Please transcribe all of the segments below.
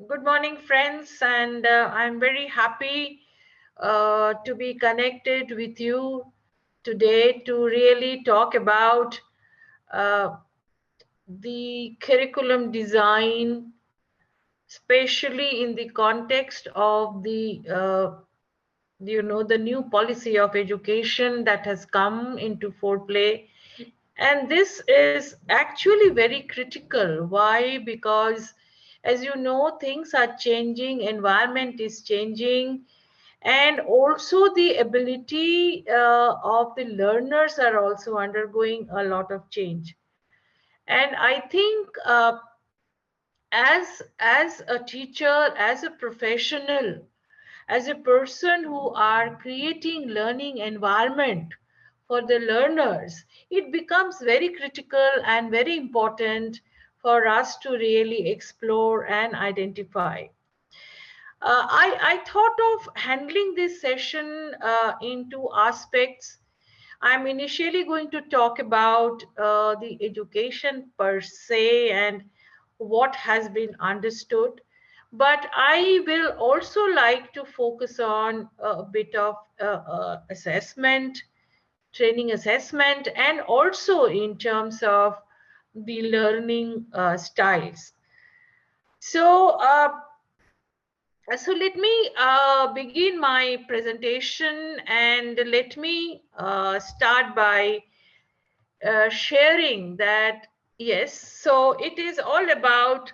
Good morning, friends, and I'm very happy to be connected with you today to really talk about uh, the curriculum design, especially in the context of the new policy of education that has come into foreplay. And this is actually very critical. Why? Because as you know, things are changing, environment is changing, and also the ability of the learners are also undergoing a lot of change. And I think as a teacher, as a professional, as a person who are creating learning environment for the learners, it becomes very critical and very important for us to really explore and identify. I thought of handling this session in two aspects. I'm initially going to talk about the education per se and what has been understood, but I will also like to focus on a bit of assessment, training assessment, and also in terms of the learning styles. So let me begin my presentation, and let me start by sharing that, yes, so it is all about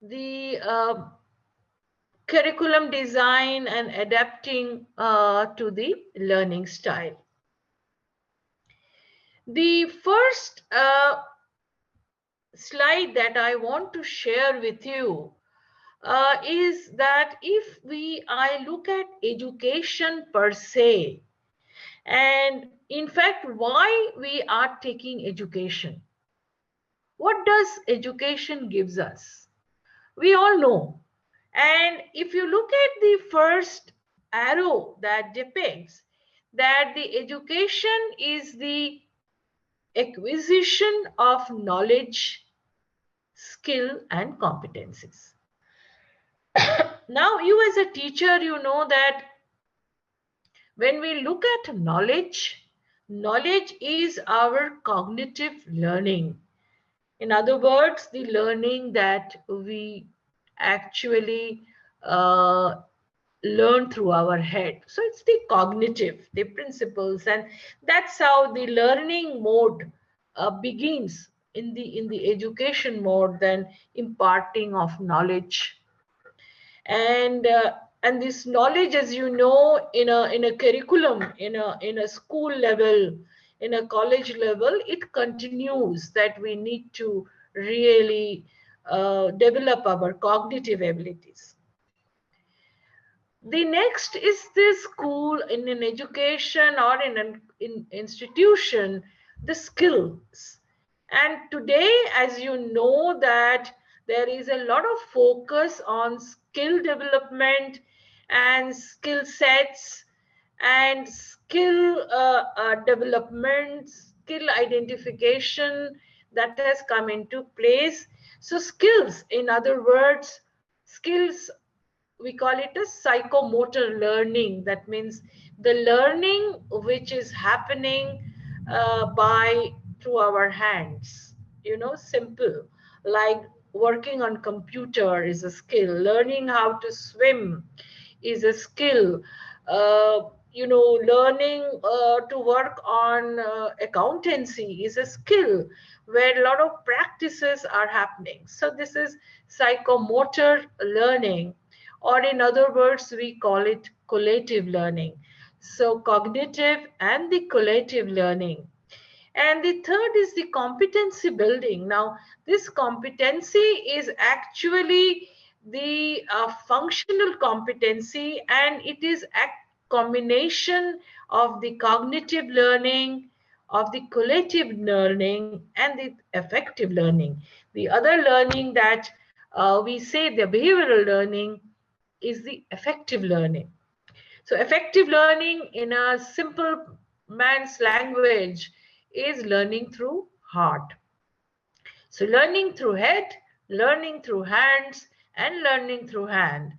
the curriculum design and adapting to the learning style. The first slide that I want to share with you is that if I look at education per se, and in fact, why we are taking education. What does education gives us? We all know. And if you look at the first arrow that depicts that the education is the acquisition of knowledge, skill, and competencies. Now, you as a teacher, you know that when we look at knowledge, knowledge is our cognitive learning. In other words, the learning that we actually learn through our head. So it's the cognitive, the principles, and that's how the learning mode begins in the education mode, then imparting of knowledge. And this knowledge, as you know, in a curriculum, in a school level, in a college level, it continues that we need to really develop our cognitive abilities. The next is the school, in an education or in an institution, the skills. And today, as you know, that there is a lot of focus on skill development and skill sets and skill development, skill identification that has come into place. So skills, in other words, skills, we call it a psychomotor learning. That means the learning which is happening by through our hands, simple, like working on computer is a skill, learning how to swim is a skill, learning to work on accountancy is a skill where a lot of practices are happening. So this is psychomotor learning, or in other words, we call it collative learning. So cognitive and the collative learning. And the third is the competency building. Now, this competency is actually the functional competency, and it is a combination of the cognitive learning, of the collative learning, and the effective learning. The other learning that we say, the behavioral learning, is the effective learning. So effective learning, in a simple man's language, is learning through heart. So learning through head, learning through hands and learning through hand.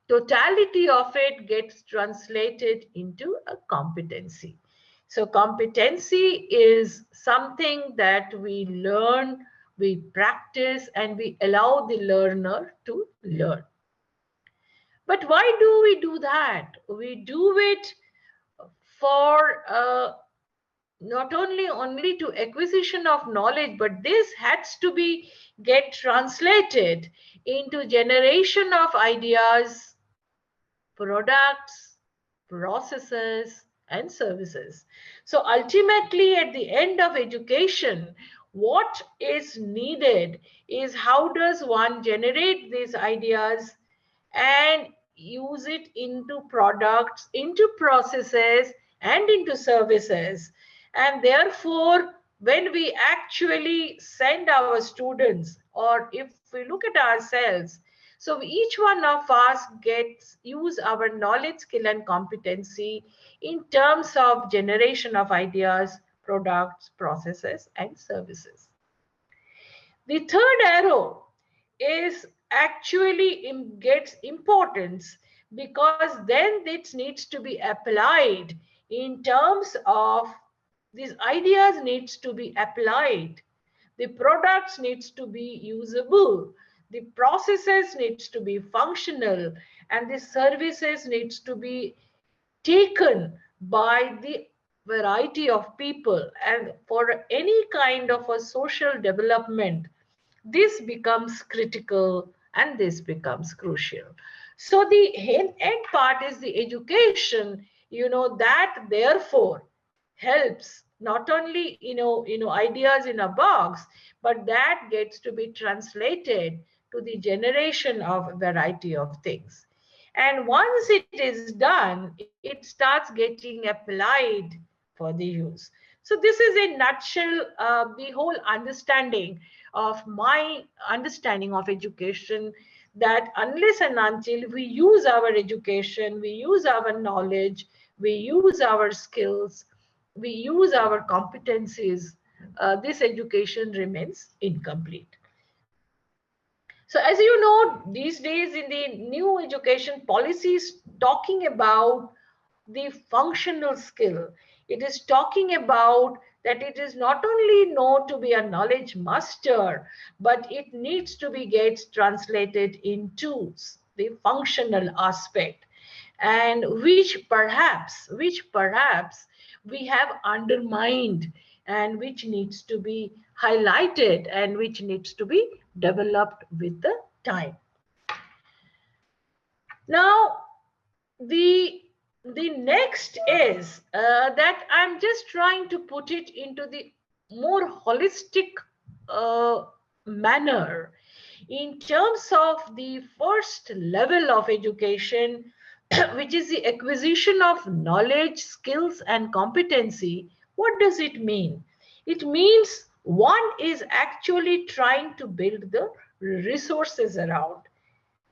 Totality of it gets translated into a competency. So competency is something that we learn, we practice, and we allow the learner to learn. But why do we do that? We do it for not only to acquisition of knowledge, but this has to be get translated into generation of ideas, products, processes, and services. So ultimately, at the end of education, what is needed is how does one generate these ideas and use it into products, into processes, and into services. And therefore, when we actually send our students, or if we look at ourselves, so each one of us gets use our knowledge, skill, and competency in terms of generation of ideas, products, processes, and services. The third arrow is actually gets importance because then it needs to be applied in terms of these ideas needs to be applied. The products needs to be usable. The processes needs to be functional, and the services needs to be taken by the variety of people. And for any kind of a social development, this becomes critical and this becomes crucial. So the end part is the education, that therefore helps not only ideas in a box, but that gets to be translated to the generation of a variety of things. And once it is done, it starts getting applied for the use. So this is a nutshell, the whole understanding of my understanding of education, that unless and until we use our education, we use our knowledge, we use our skills, we use our competencies, this education remains incomplete. So as you know, these days in the new education policies talking about the functional skill. It is talking about that it is not only know to be a knowledge master, but it needs to be gets translated into the functional aspect, and which perhaps we have undermined, and which needs to be highlighted, and which needs to be developed with the time. Now, the next is that I'm just trying to put it into the more holistic uh, manner in terms of the first level of education, which is the acquisition of knowledge, skills, and competency. What does it mean? It means one is actually trying to build the resources around.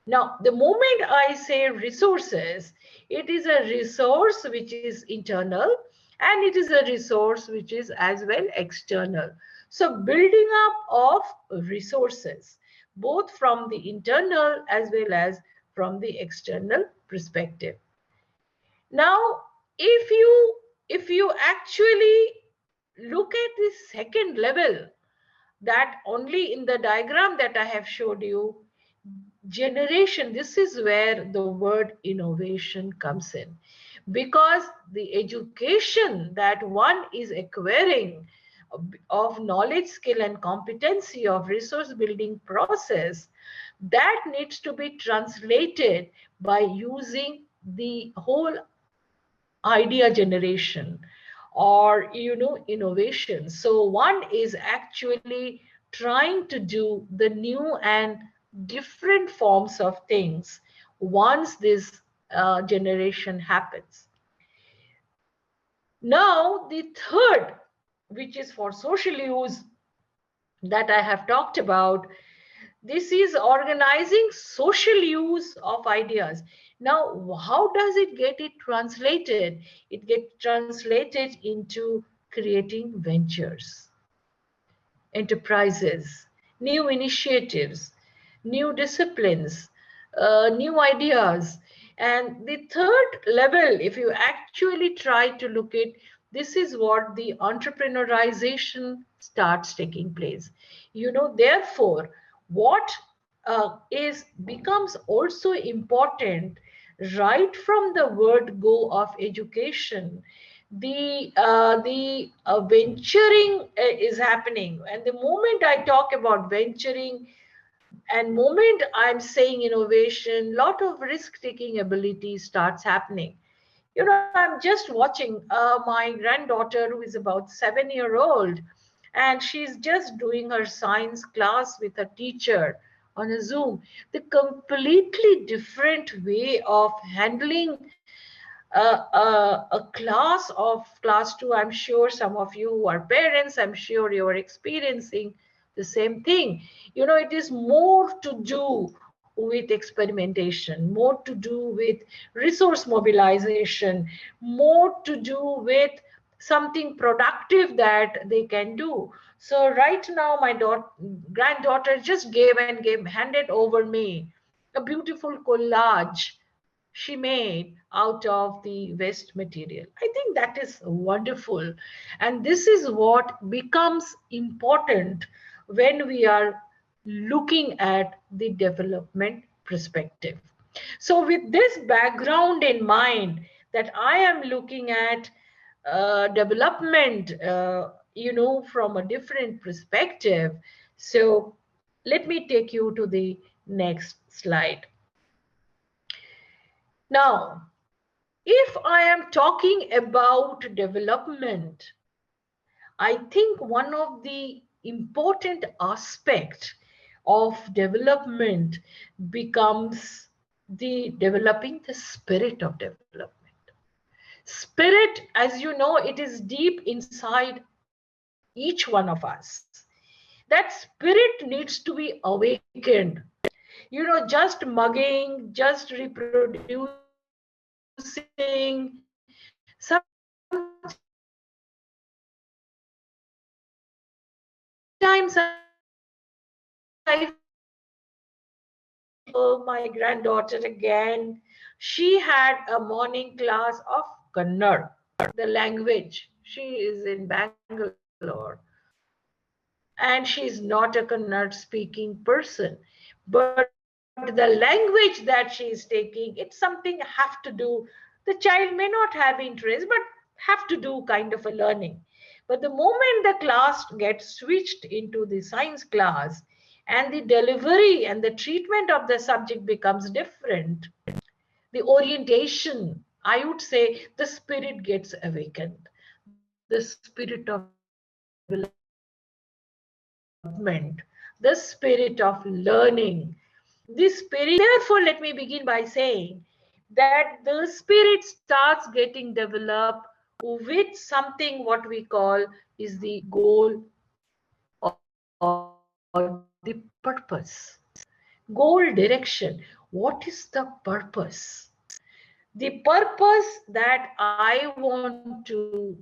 Now, the moment I say resources, it is a resource which is internal, and it is a resource which is as well external. So building up of resources, both from the internal as well as from the external perspective. Now, if you actually look at the second level, that only in the diagram that I have showed you, generation, this is where the word innovation comes in, because the education that one is acquiring of knowledge, skill, and competency of resource building process, that needs to be translated by using the whole idea generation, or innovation. So one is actually trying to do the new and different forms of things once this generation happens. Now the third, which is for social use, that I have talked about, this is organizing social use of ideas. Now, how does it get it translated? It gets translated into creating ventures, enterprises, new initiatives, new disciplines, new ideas. And the third level, if you actually try to look at, this is what the entrepreneurization starts taking place. Therefore, what is becomes also important right from the word go of education. The venturing is happening, and the moment I talk about venturing, and moment I'm saying innovation, lot of risk taking ability starts happening. I'm just watching my granddaughter, who is about 7 year old, and she's just doing her science class with a teacher on a Zoom. The completely different way of handling a class of class 2. I'm sure some of you who are parents, I'm sure you are experiencing the same thing. It is more to do with experimentation, more to do with resource mobilization, more to do with something productive that they can do. So right now my granddaughter just handed over me a beautiful collage she made out of the waste material. I think that is wonderful. And this is what becomes important when we are looking at the development perspective. So, with this background in mind, that I am looking at development, from a different perspective. So, let me take you to the next slide. Now, if I am talking about development, I think one of the important aspect of development becomes the developing the spirit of development. Spirit, as you know, it is deep inside each one of us. That spirit needs to be awakened. Just mugging, just reproducing, sometimes I feel my granddaughter again. She had a morning class of Kannada, the language. She is in Bangalore, and she is not a Kannada speaking person. But the language that she is taking, it's something have to do. The child may not have interest, but have to do kind of a learning. But the moment the class gets switched into the science class, and the delivery and the treatment of the subject becomes different, the orientation, I would say, the spirit gets awakened. The spirit of development, the spirit of learning, the spirit. Therefore, let me begin by saying that the spirit starts getting developed with something what we call is the goal or the purpose. Goal direction. What is the purpose? The purpose that I want to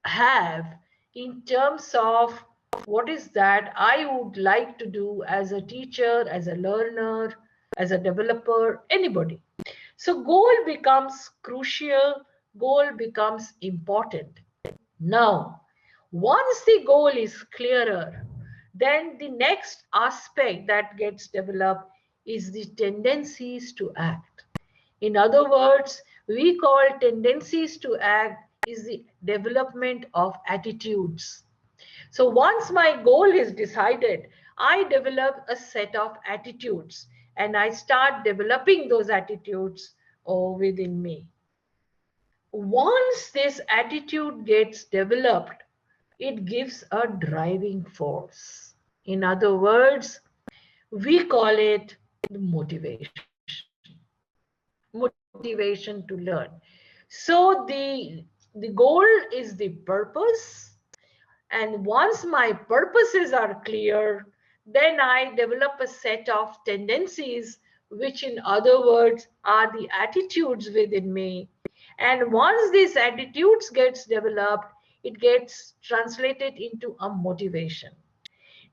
have in terms of what is that I would like to do as a teacher, as a learner, as a developer, anybody. So goal becomes crucial, goal becomes important. Now, once the goal is clearer, then the next aspect that gets developed is the tendencies to act. In other words, we call tendencies to act is the development of attitudes. So once my goal is decided, I develop a set of attitudes and I start developing those attitudes within me. Once this attitude gets developed, it gives a driving force. In other words, we call it the motivation. Motivation to learn. So the goal is the purpose, and once my purposes are clear, then I develop a set of tendencies, which in other words are the attitudes within me. And once these attitudes gets developed, it gets translated into a motivation.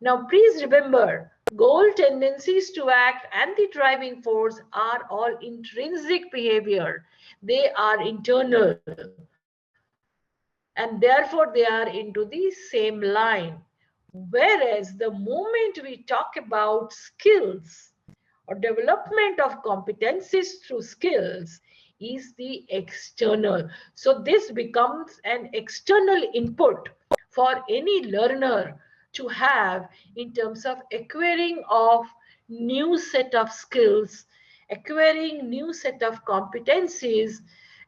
Now, please remember, Goal, tendencies to act, and the driving force are all intrinsic behavior. They are internal, and therefore they are into the same line. Whereas the moment we talk about skills or development of competencies through skills is the external. So this becomes an external input for any learner to have in terms of acquiring of new set of skills, acquiring new set of competencies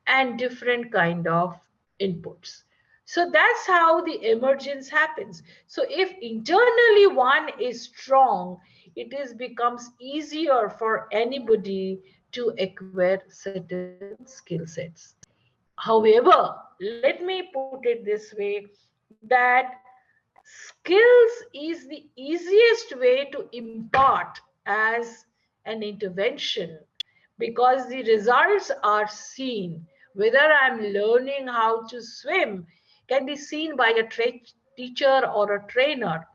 and different kind of inputs. So that's how the emergence happens. So if internally one is strong, it is becomes easier for anybody to acquire certain skill sets. However, let me put it this way, that skills is the easiest way to impart as an intervention, because the results are seen. Whether I'm learning how to swim can be seen by a teacher or a trainer,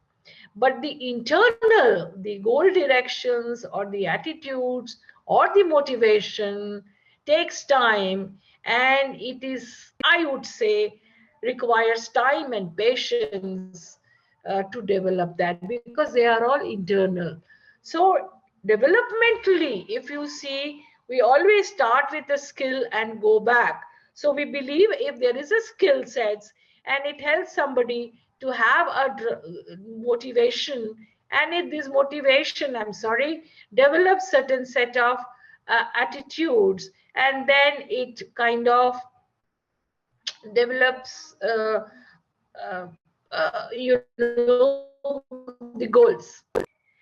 but the internal, the goal directions or the attitudes or the motivation takes time, and it is, I would say, requires time and patience to develop that, because they are all internal. So developmentally, if you see, we always start with a skill and go back. So we believe if there is a skill sets and it helps somebody to have a motivation, and if this motivation, I'm sorry, develops certain set of attitudes, and then it kind of develops the goals.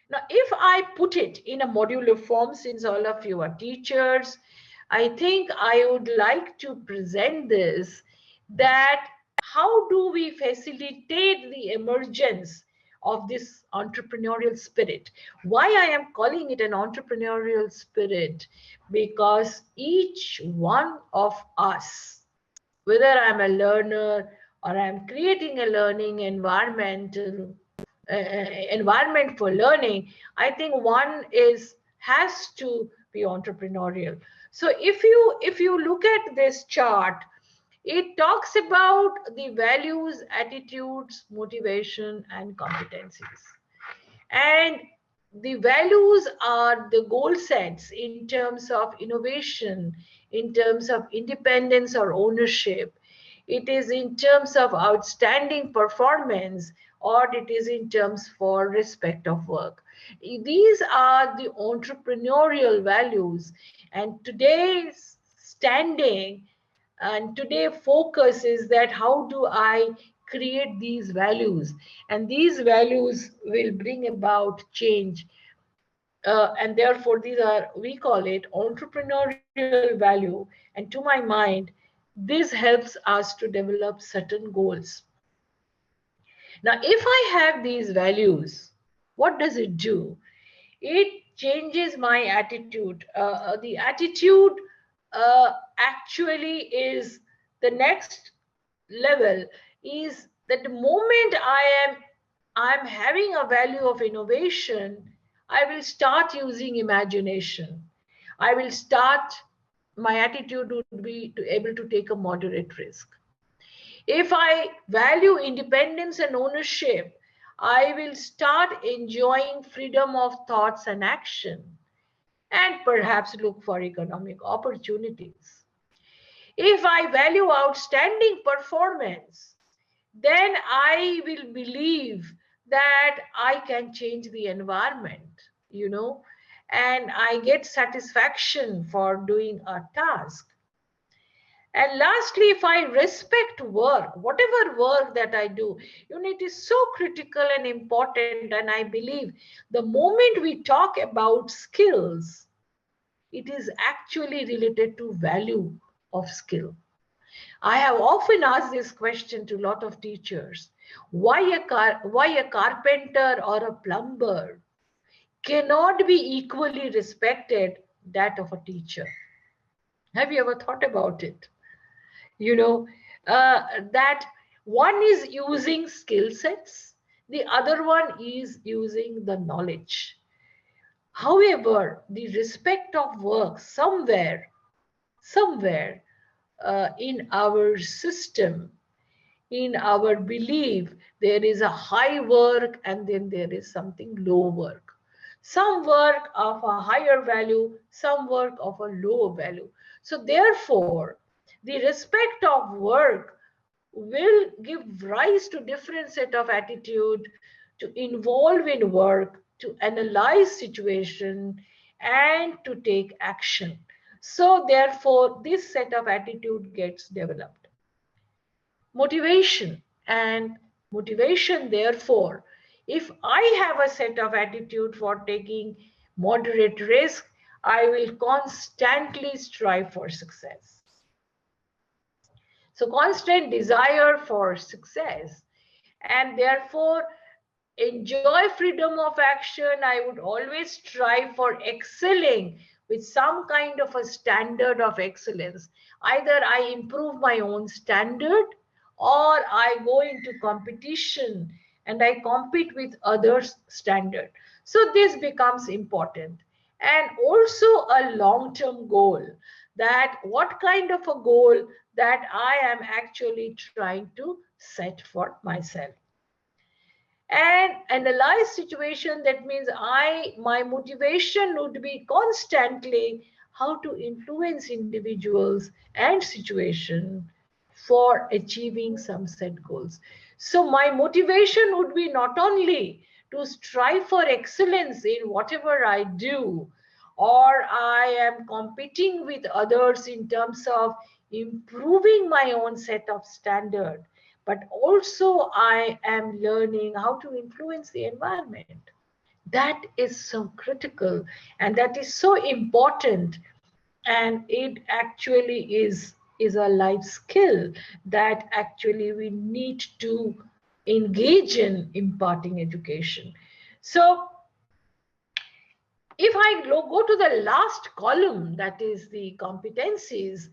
Now, if I put it in a modular form, since all of you are teachers, I think I would like to present this, that how do we facilitate the emergence of this entrepreneurial spirit? Why I am calling it an entrepreneurial spirit? Because each one of us, whether I'm a learner or I'm creating a learning environment for learning, I think one is has to be entrepreneurial. So if you look at this chart, it talks about the values, attitudes, motivation, and competencies. And the values are the goal sets in terms of innovation, in terms of independence or ownership. It is in terms of outstanding performance, or it is in terms for respect of work. These are the entrepreneurial values. And today's standing and today focus is that how do I create these values, and these values will bring about change, and therefore these are, we call it entrepreneurial value. And to my mind, this helps us to develop certain goals. Now if I have these values, what does it do? It changes my attitude. The attitude actually is the next level, is that the moment I'm having a value of innovation, I will start using imagination. I will start, my attitude would be to able to take a moderate risk. If I value independence and ownership, I will start enjoying freedom of thoughts and action, and perhaps look for economic opportunities. If I value outstanding performance, then I will believe that I can change the environment, you know, and I get satisfaction for doing a task. And lastly, if I respect work, whatever work that I do, it is so critical and important. And I believe the moment we talk about skills, it is actually related to value of skill. I have often asked this question to a lot of teachers. Why a carpenter or a plumber cannot be equally respected that of a teacher? Have you ever thought about it? you know that one is using skill sets, The other one is using the knowledge. However, the respect of work somewhere in our system, in our belief, there is a high work and then there is something low work. Some work of a higher value, some work of a lower value. So therefore, the respect of work will give rise to different set of attitude to involve in work, to analyze situation and to take action. So therefore, this set of attitude gets developed. Motivation and motivation, therefore, if I have a set of attitude for taking moderate risk, I will constantly strive for success. So constant desire for success, and therefore enjoy freedom of action. I would always strive for excelling with some kind of a standard of excellence. Either I improve my own standard or I go into competition and I compete with others' standard. So this becomes important. And also a long-term goal, that what kind of a goal that I am actually trying to set for myself. And analyze situation, that means my motivation would be constantly how to influence individuals and situation for achieving some set goals. So my motivation would be not only to strive for excellence in whatever I do, or I am competing with others in terms of improving my own set of standard, but also I am learning how to influence the environment. That is so critical and that is so important, and it actually is a life skill that actually we need to engage in imparting education. So if I go to the last column, that is the competencies,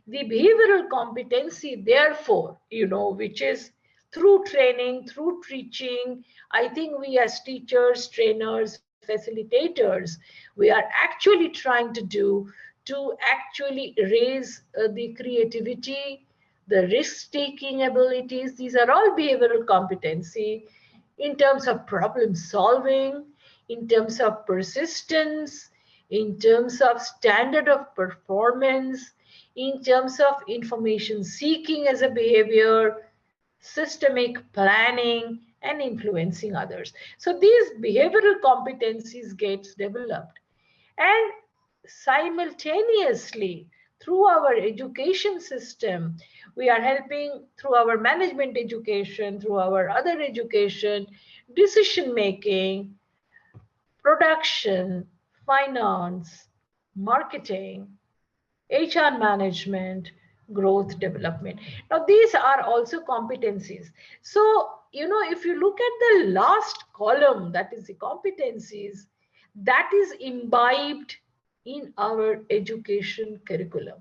the behavioral competency, therefore, which is through training, through teaching, I think we as teachers, trainers, facilitators, we are actually trying to do to actually raise the creativity, the risk-taking abilities. These are all behavioral competency in terms of problem solving, in terms of persistence, in terms of standard of performance, in terms of information seeking as a behavior, systemic planning, and influencing others. So these behavioral competencies gets developed. And simultaneously, through our education system, we are helping through our management education, through our other education, decision making, production, finance, marketing, HR management, growth development. Now, these are also competencies. So, if you look at the last column, that is the competencies, that is imbibed in our education curriculum.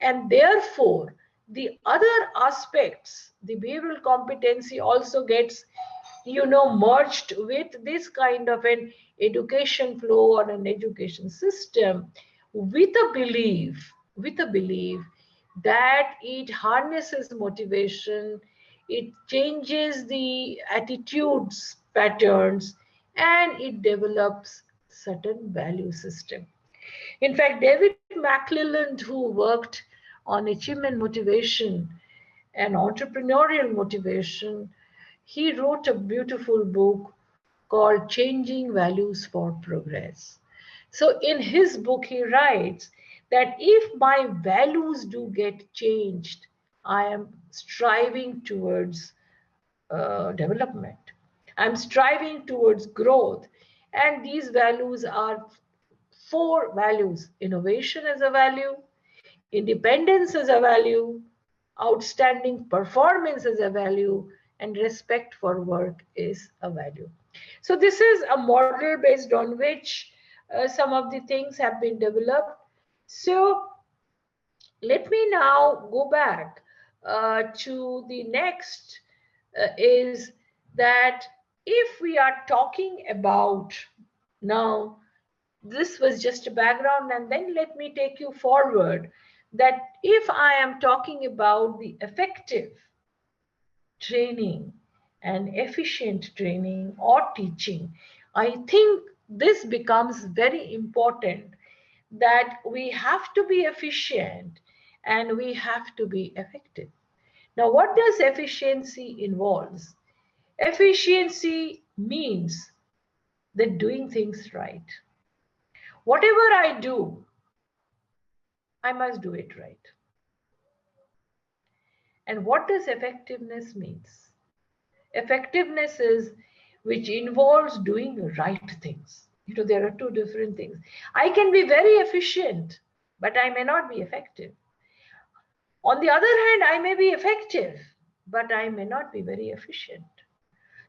And therefore, the other aspects, the behavioral competency also gets merged with this kind of an education flow or an education system, with a belief that it harnesses motivation, it changes the attitudes patterns, and it develops certain value system. In fact, David McClelland, who worked on achievement motivation and entrepreneurial motivation, he wrote a beautiful book called Changing Values for Progress. So, in his book, he writes that if my values do get changed, I am striving towards development. I'm striving towards growth. And these values are four values: innovation as a value, independence as a value, outstanding performance as a value, and respect for work is a value. So this is a model based on which some of the things have been developed. So let me now go back to the next is that if we are talking about now, this was just a background, and then let me take you forward that if I am talking about the effective training and efficient training or teaching, I think this becomes very important that we have to be efficient and we have to be effective. Now, what does efficiency involves? Efficiency means that doing things right. Whatever I do, I must do it right. And what does effectiveness means? Effectiveness is which involves doing the right things. There are two different things. I can be very efficient, but I may not be effective. On the other hand, I may be effective, but I may not be very efficient.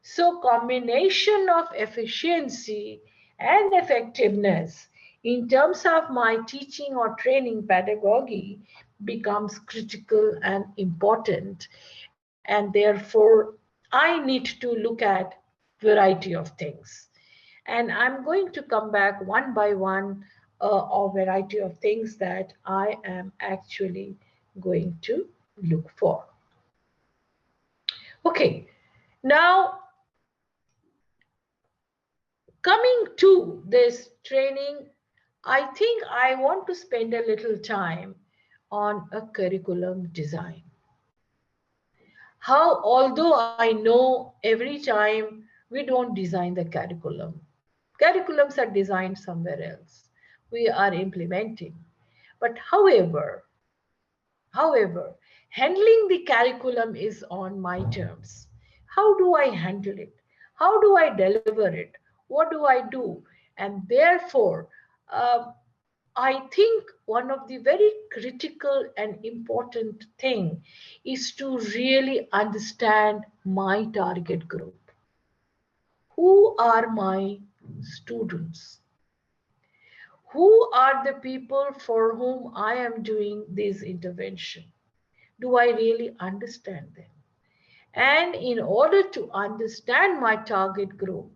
So combination of efficiency and effectiveness in terms of my teaching or training pedagogy becomes critical and important. And therefore, I need to look at variety of things. And I'm going to come back one by one a variety of things that I am actually going to look for. Okay, now coming to this training, I think I want to spend a little time on a curriculum design. How, although I know every time we don't design the curriculum, curriculums are designed somewhere else. We are implementing. But however, handling the curriculum is on my terms. How do I handle it? How do I deliver it? What do I do? And therefore, uh, I think one of the very critical and important thing is to really understand my target group. Who are my students? Who are the people for whom I am doing this intervention? Do I really understand them? And in order to understand my target group,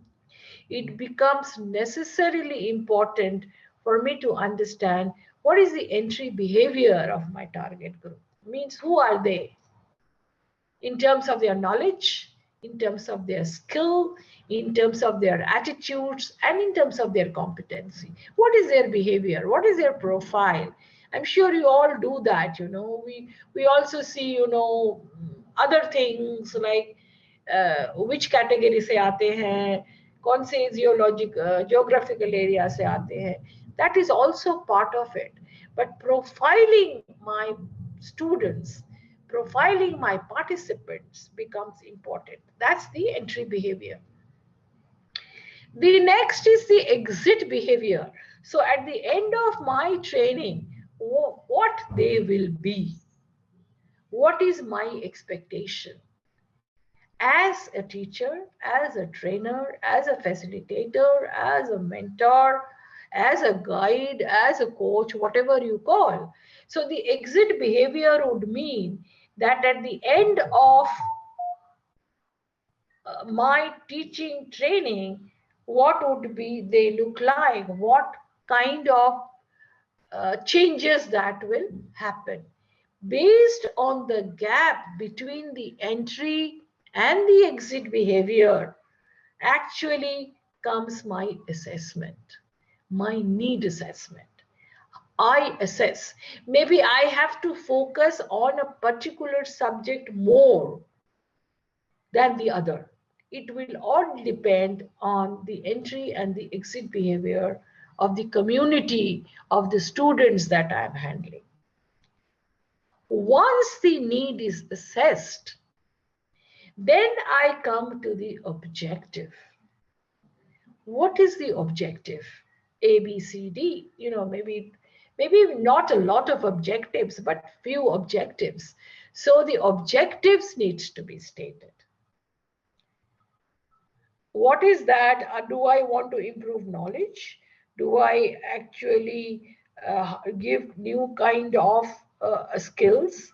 it becomes necessarily important for me to understand what is the entry behavior of my target group. Means who are they in terms of their knowledge, in terms of their skill, in terms of their attitudes, and in terms of their competency. What is their behavior? What is their profile? I'm sure you all do that. We also see other things like which category से आते हैं, कौन से geographical area से आते हैं. That is also part of it. But profiling my students, profiling my participants becomes important. That's the entry behavior. The next is the exit behavior. So at the end of my training, what they will be. What is my expectation? As a teacher, as a trainer, as a facilitator, as a mentor, as a guide, as a coach, whatever you call. So the exit behavior would mean that at the end of my teaching training, what would be they look like? What kind of changes that will happen? Based on the gap between the entry and the exit behavior, actually comes my assessment, my need assessment. I assess. Maybe I have to focus on a particular subject more than the other. It will all depend on the entry and the exit behavior of the community, of the students that I'm handling. Once the need is assessed, then I come to the objective. What is the objective? A, B, C, D. Maybe not a lot of objectives, but few objectives. So the objectives needs to be stated. What is that? Do I want to improve knowledge? Do I actually give new kind of skills?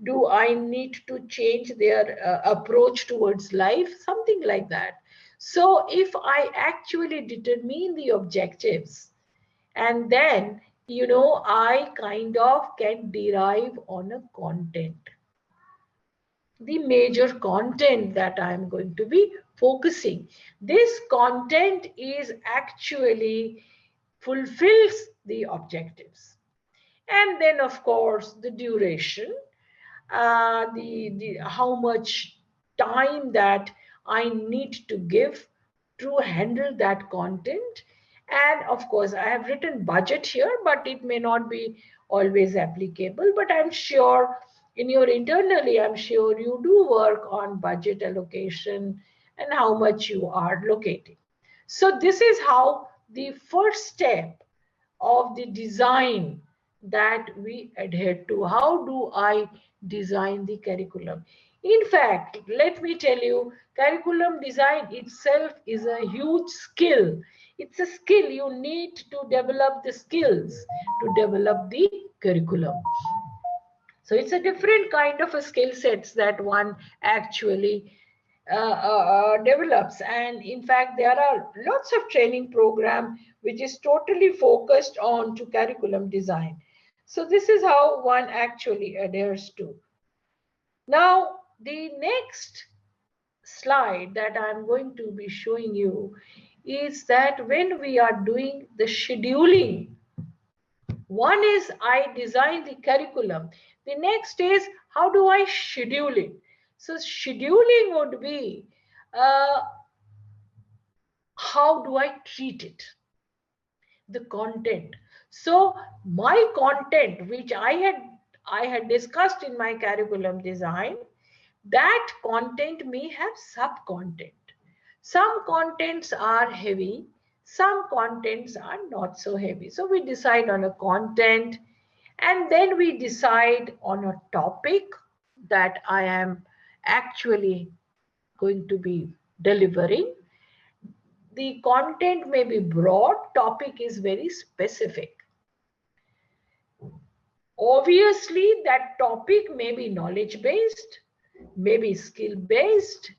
Do I need to change their approach towards life? Something like that. So if I actually determine the objectives, and then, I kind of can derive on a content, the major content that I'm going to be focusing. This content is actually fulfills the objectives. And then, of course, the duration, the how much time that I need to give to handle that content. And of course, I have written budget here, but it may not be always applicable. But I'm sure in your internally, I'm sure you do work on budget allocation and how much you are locating. So this is how the first step of the design that we adhere to. How do I design the curriculum? In fact, let me tell you, curriculum design itself is a huge skill. It's a skill. You need to develop the skills to develop the curriculum. So it's a different kind of a skill sets that one actually develops. And in fact, there are lots of training program which is totally focused on to curriculum design. So this is how one actually adheres to. Now, the next slide that I'm going to be showing you is that when we are doing the scheduling, one is I design the curriculum. The next is how do I schedule it? So scheduling would be uh, how do I treat it? The content. So my content, which I had discussed in my curriculum design, that content may have sub-content. Some contents are heavy, some contents are not so heavy. So we decide on a content, and then we decide on a topic that I am actually going to be delivering. The content may be broad, topic is very specific. Obviously, that topic may be knowledge based, maybe skill based,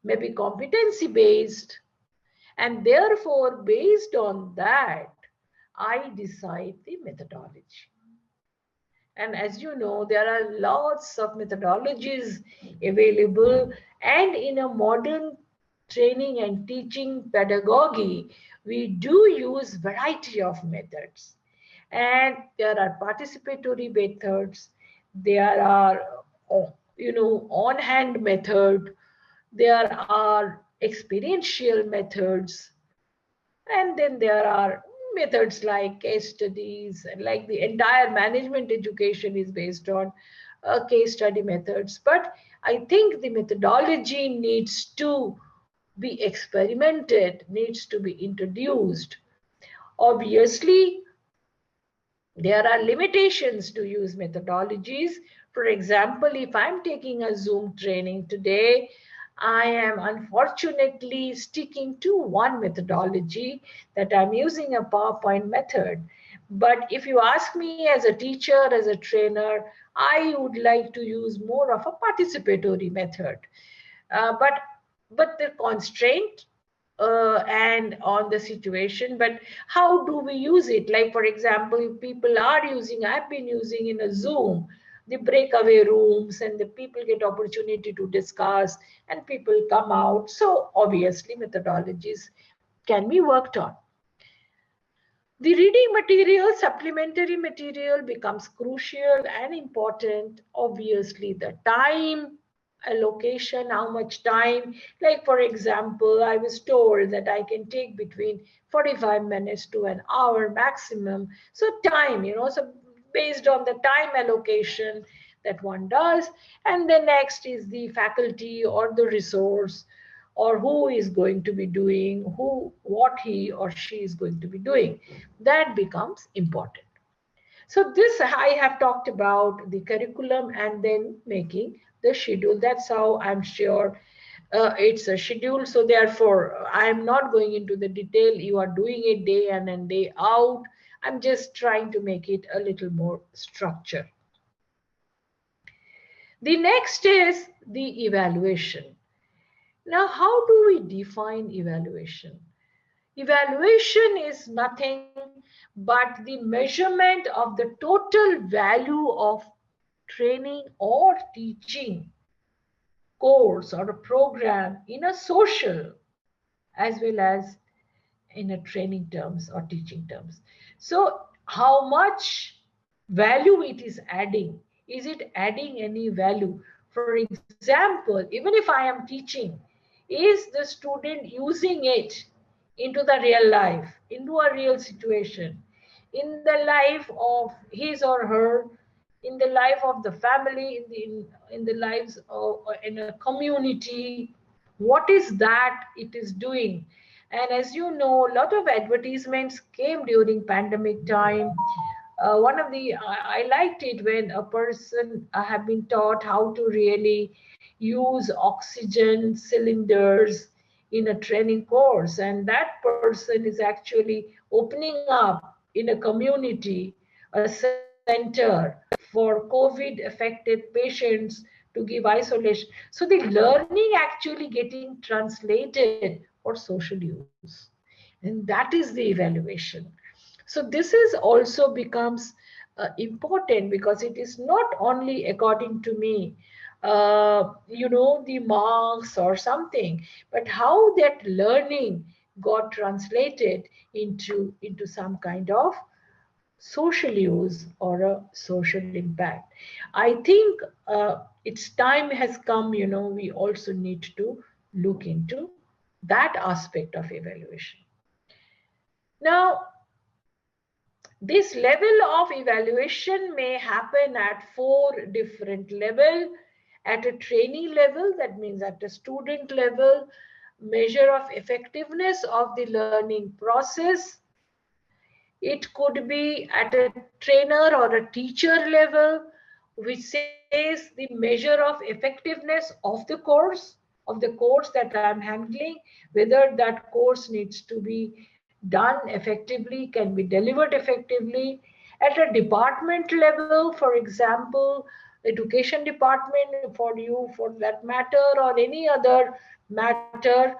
maybe competency based, and therefore, based on that, I decide the methodology. And as you know, there are lots of methodologies available, and in a modern training and teaching pedagogy, we do use variety of methods. And there are participatory methods, there are, on-hand method, there are experiential methods, and then there are methods like case studies, like the entire management education is based on case study methods. But I think the methodology needs to be experimented, needs to be introduced. Obviously, there are limitations to use methodologies. For example, if I'm taking a Zoom training today, I am unfortunately sticking to one methodology, that I'm using a PowerPoint method. But if you ask me as a teacher, as a trainer, I would like to use more of a participatory method. But the constraint and on the situation, but how do we use it? Like, for example, if people are using, I've been using in a Zoom, the breakaway rooms, and the people get opportunity to discuss and people come out. So obviously methodologies can be worked on. The reading material, supplementary material becomes crucial and important. Obviously, the time allocation, how much time. Like, for example, I was told that I can take between 45 minutes to an hour maximum. So time, so based on the time allocation that one does. And the next is the faculty or the resource, or who is going to be doing, what he or she is going to be doing. That becomes important. So this I have talked about the curriculum and then making the schedule. That's how I'm sure it's a schedule. So therefore, I'm not going into the detail. You are doing it day in and day out. I'm just trying to make it a little more structured. The next is the evaluation. Now, how do we define evaluation? Evaluation is nothing but the measurement of the total value of training or teaching course or a program in a social as well as in a training terms or teaching terms. So how much value it is adding? Is it adding any value? For example, even if I am teaching, is the student using it into the real life, into a real situation, in the life of his or her, in the life of the family, in the lives of in a community? What is that it is doing? And as you know, a lot of advertisements came during pandemic time. One of the I liked it when a person have been taught how to really use oxygen cylinders in a training course, and that person is actually opening up in a community a center for COVID affected patients to give isolation. So the learning actually getting translated for social use, and that is the evaluation. So this is also becomes important because it is not only according to me, the marks or something, but how that learning got translated into some kind of social use or a social impact. I think its time has come. We also need to look into that aspect of evaluation. Now, this level of evaluation may happen at four different levels. At a trainee level, that means at a student level, measure of effectiveness of the learning process. It could be at a trainer or a teacher level, which says the measure of effectiveness of the course that I am handling, whether that course needs to be done effectively, can be delivered effectively. At a department level, for example, education department for you, for that matter, or any other matter,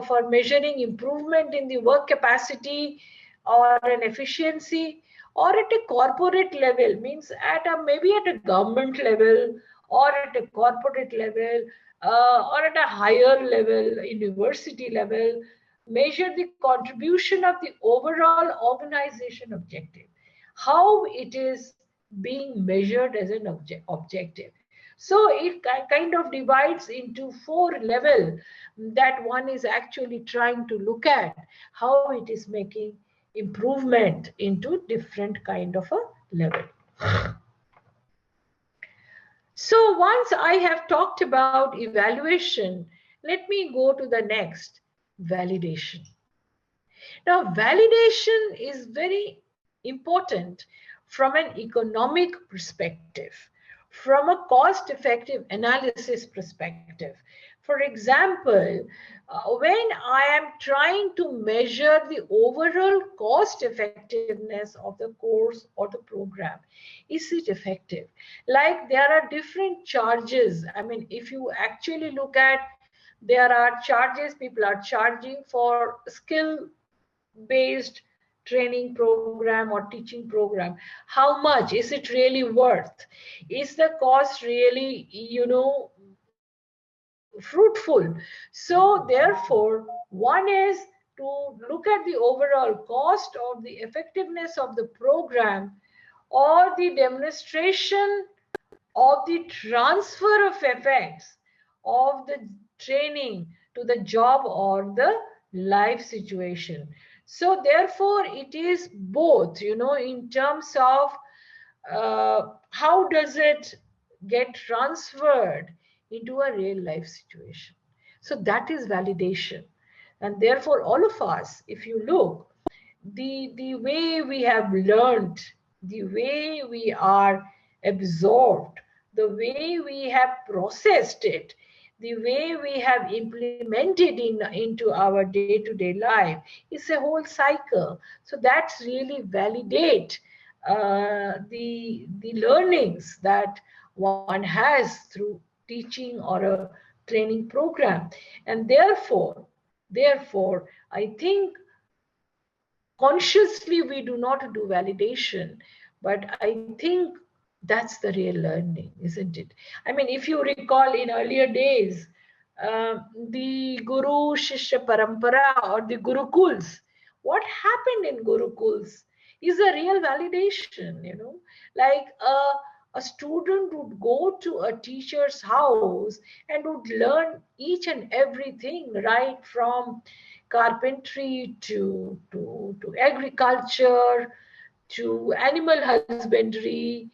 for measuring improvement in the work capacity or an efficiency, or at a corporate level, means at a maybe at a government level or at a corporate level, or at a higher level, university level, measure the contribution of the overall organization objective, how it is being measured as an objective. So it kind of divides into four levels that one is actually trying to look at how it is making improvement into different kind of a level. So once I have talked about evaluation, let me go to the next, validation. Now, validation is very important from an economic perspective, from a cost-effective analysis perspective. For example, when I am trying to measure the overall cost effectiveness of the course or the program, is it effective? Like there are different charges. I mean, if you actually look at, there are charges people are charging for skill based training program or teaching program. How much is it really worth? Is the cost really fruitful? So therefore one is to look at the overall cost of the effectiveness of the program or the demonstration of the transfer of effects of the training to the job or the life situation. So therefore it is both, in terms of how does it get transferred into a real life situation. So that is validation. And therefore all of us, if you look, the way we have learned, the way we are absorbed, the way we have processed it, the way we have implemented into our day-to-day life is a whole cycle. So that's really validate the learnings that one has through teaching or a training program. And therefore, I think consciously we do not do validation, but I think that's the real learning, isn't it? I mean, if you recall in earlier days, the Guru Shishya Parampara or the Gurukuls, what happened in Gurukuls is a real validation, like a student would go to a teacher's house and would learn each and everything, right from carpentry to agriculture, to animal husbandry,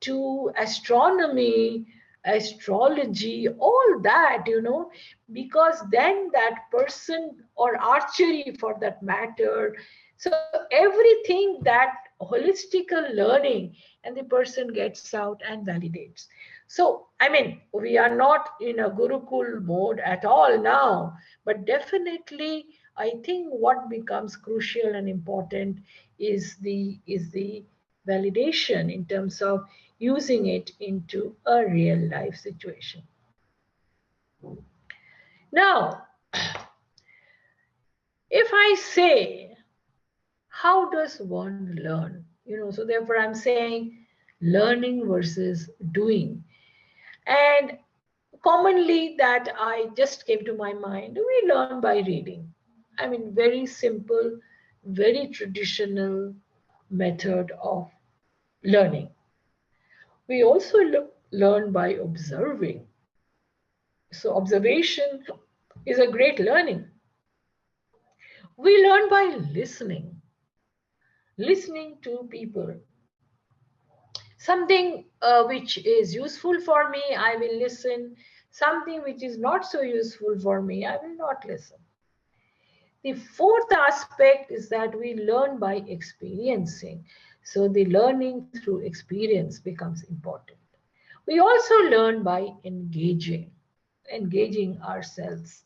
to astronomy, astrology, all that, because then that person, or archery for that matter, so everything that holistical learning, and the person gets out and validates. So, I mean, we are not in a Gurukul mode at all now, but definitely, I think what becomes crucial and important is the validation in terms of using it into a real life situation. Now, if I say, how does one learn? So therefore I'm saying learning versus doing. And commonly that I just came to my mind, we learn by reading. I mean, very simple, very traditional method of learning. We also learn by observing. So observation is a great learning. We learn by listening to people. Something which is useful for me, I will listen. Something which is not so useful for me, I will not listen. The fourth aspect is that we learn by experiencing. So the learning through experience becomes important. We also learn by engaging ourselves,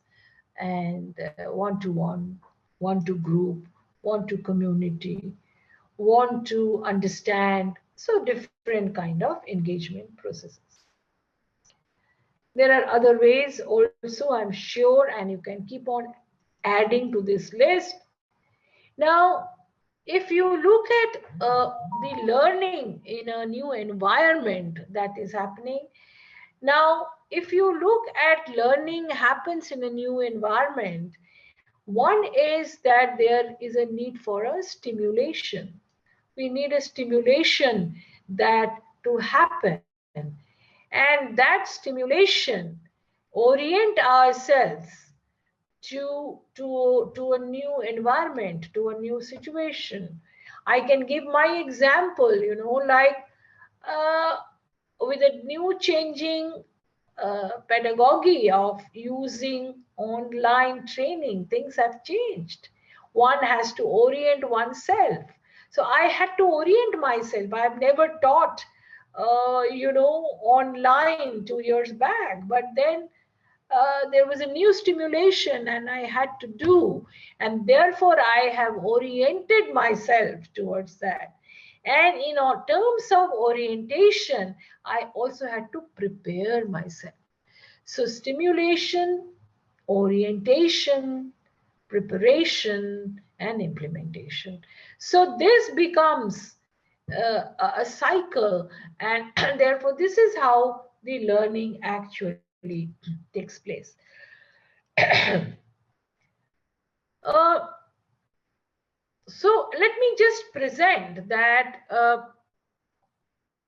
and one-to-one, one-to-group, one-to-community, want to understand. So different kind of engagement processes. There are other ways also, I'm sure, and you can keep on adding to this list. Now, if you look at the learning in a new environment that is happening, now, if you look at learning happens in a new environment, one is that there is a need for a stimulation. We need a stimulation that to happen. And that stimulation orient ourselves to a new environment, to a new situation. I can give my example, like uh, with a new changing pedagogy of using online training, things have changed. One has to orient oneself. So I had to orient myself. I've never taught, online 2 years back, but then there was a new stimulation and I had to do, and therefore I have oriented myself towards that. And in terms of orientation, I also had to prepare myself. So stimulation, orientation, preparation, and implementation. So this becomes a cycle, and therefore this is how the learning actually takes place. uh, so let me just present that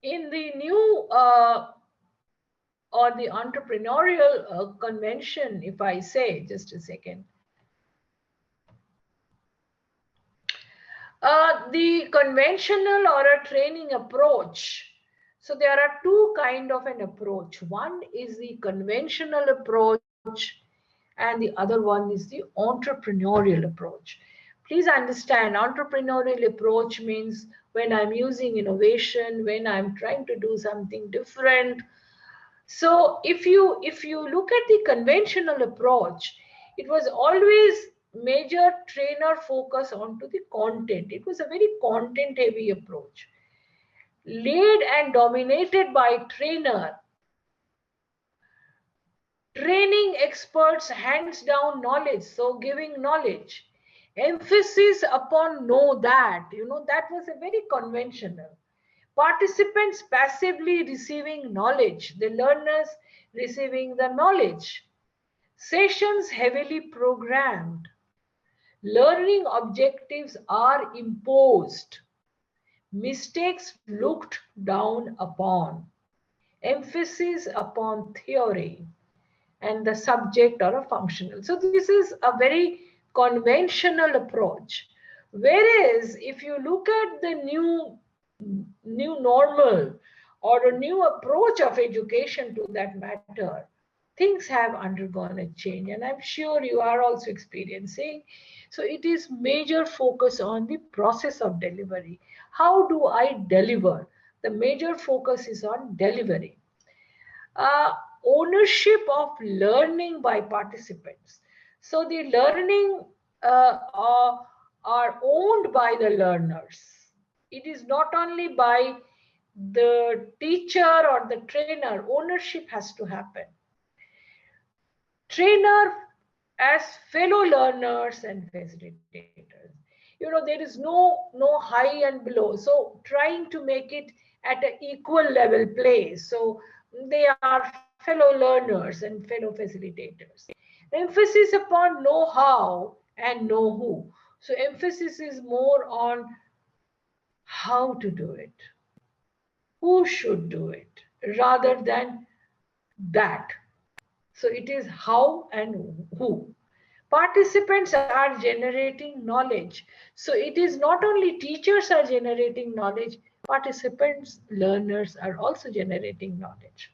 in the new or the entrepreneurial convention, if I say, just a second. The conventional or a training approach. So there are two kind of an approach. One is the conventional approach and the other one is the entrepreneurial approach. Please understand, entrepreneurial approach means when I'm using innovation, when I'm trying to do something different. So if you look at the conventional approach, it was always major trainer focus onto the content. It was a very content heavy approach, led and dominated by trainer Training experts hands down knowledge, so giving knowledge. Emphasis upon know that, that was a very conventional. Participants passively receiving knowledge, the learners receiving the knowledge. Sessions heavily programmed. Learning objectives are imposed. Mistakes looked down upon. Emphasis upon theory and the subject or a functional. So this is a very conventional approach. Whereas if you look at the new normal or a new approach of education to that matter, things have undergone a change, and I'm sure you are also experiencing. So it is major focus on the process of delivery. How do I deliver? The major focus is on delivery. uh, Ownership of learning by participants. So the learning are owned by the learners. It is not only by the teacher or the trainer. Ownership has to happen. Trainer as fellow learners and facilitators. There is no high and below. So trying to make it at an equal level place. So they are fellow learners and fellow facilitators. Emphasis upon know how and know who. So emphasis is more on how to do it, who should do it, rather than that. So it is how and who. Participants are generating knowledge. So it is not only teachers are generating knowledge, participants, learners are also generating knowledge.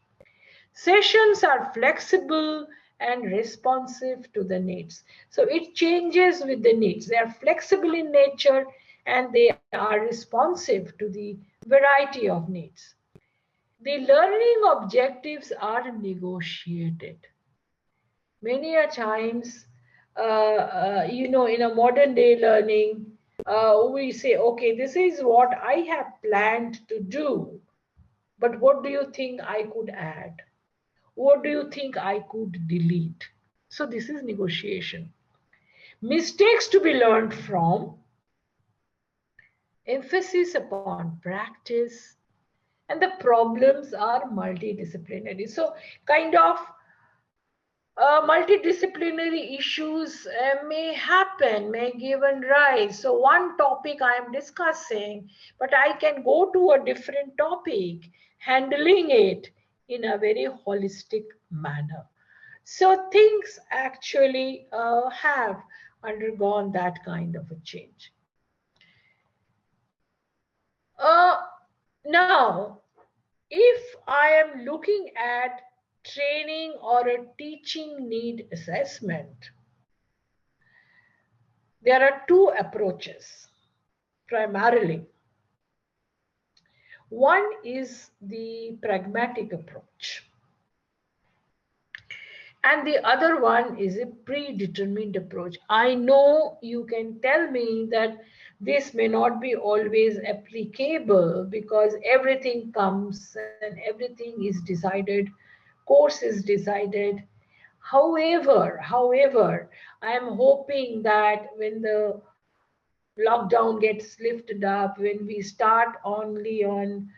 Sessions are flexible and responsive to the needs. So it changes with the needs. They are flexible in nature and they are responsive to the variety of needs. The learning objectives are negotiated. Many a times, in a modern day learning, we say, okay, this is what I have planned to do, but what do you think I could add? What do you think I could delete? So this is negotiation. Mistakes to be learned from, emphasis upon practice, and the problems are multidisciplinary. So kind of multidisciplinary issues may happen, may give rise. So one topic I am discussing, but I can go to a different topic, handling it in a very holistic manner. So things actually have undergone that kind of a change. Uh, Now, if I am looking at training or a teaching need assessment, there are two approaches primarily. One is the pragmatic approach, and the other one is a predetermined approach. I know you can tell me that this may not be always applicable because everything comes and everything is decided, course is decided. However, I am hoping that when the lockdown gets lifted up, when we start only on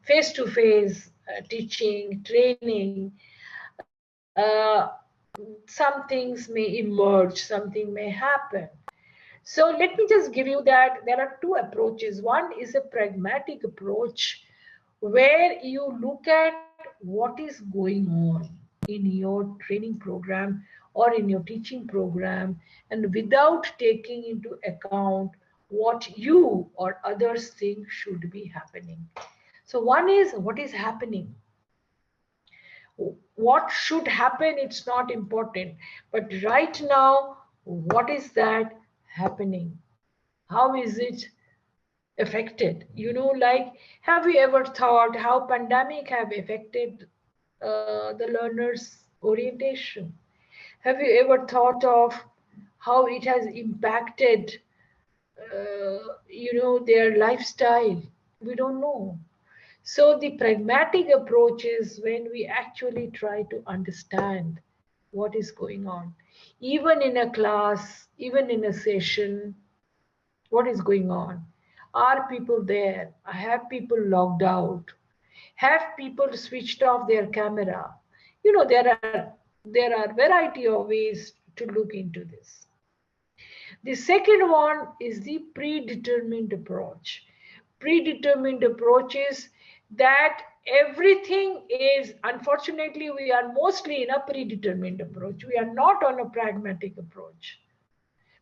face-to-face teaching, training, some things may emerge, something may happen. So let me just give you that there are two approaches. One is a pragmatic approach where you look at what is going on in your training program or in your teaching program, and without taking into account what you or others think should be happening. So one is what is happening. What should happen, it's not important, but right now, what is that happening? How is it affected? Like, have you ever thought how pandemic have affected the learners orientation? Have you ever thought of how it has impacted their lifestyle? We don't know. So the pragmatic approach is when we actually try to understand what is going on. Even in a class, even in a session, what is going on? Are people there? Have people logged out? Have people switched off their camera? There are variety of ways to look into this. The second one is the predetermined approach. Predetermined approach is that everything is, unfortunately, we are mostly in a predetermined approach. We are not on a pragmatic approach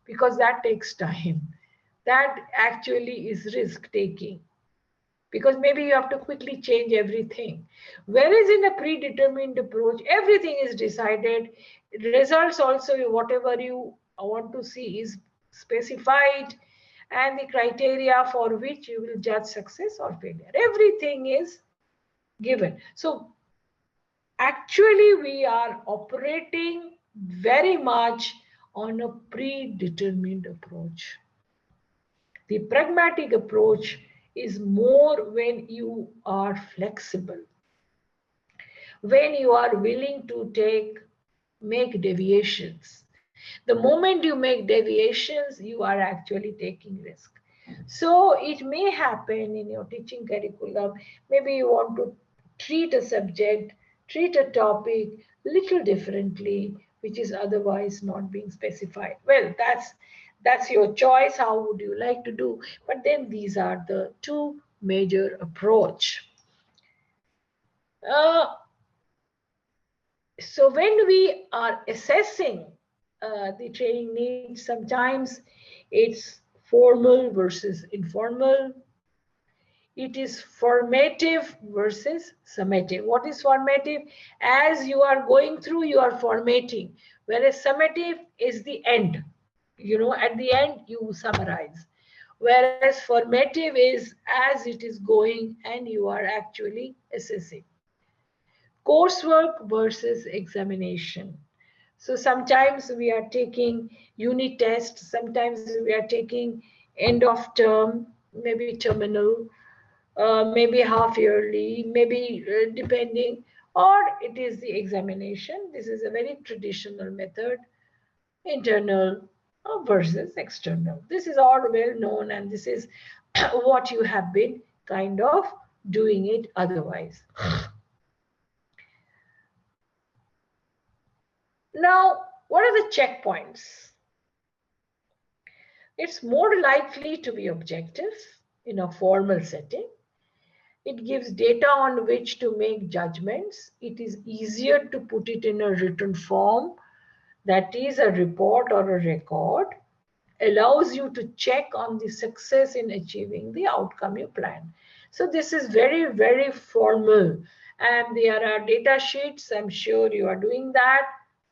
because that takes time. That actually is risk taking because maybe you have to quickly change everything. Whereas in a predetermined approach, everything is decided. Results also, whatever you want to see is specified, and the criteria for which you will judge success or failure. Everything is given. So actually, we are operating very much on a predetermined approach. The pragmatic approach is more when you are flexible, when you are willing to make deviations. The moment you make deviations, you are actually taking risk. So it may happen in your teaching curriculum. Maybe you want to treat a subject, treat a topic little differently, which is otherwise not being specified. Well, that's your choice. How would you like to do? But then these are the two major approach. Uh, so when we are assessing the training needs, sometimes it's formal versus informal. It is formative versus summative. What is formative? As you are going through, you are formating, whereas summative is the end. At the end, you summarize. Whereas formative is as it is going and you are actually assessing. Coursework versus examination. So sometimes we are taking unit tests, sometimes we are taking end of term, maybe terminal, maybe half yearly, maybe depending, or it is the examination. This is a very traditional method, internal versus external. This is all well known, and this is what you have been kind of doing it otherwise. Now, what are the checkpoints? It's more likely to be objective in a formal setting. It gives data on which to make judgments. It is easier to put it in a written form, that is a report or a record, allows you to check on the success in achieving the outcome you plan. So this is very, very formal. And there are data sheets. I'm sure you are doing that.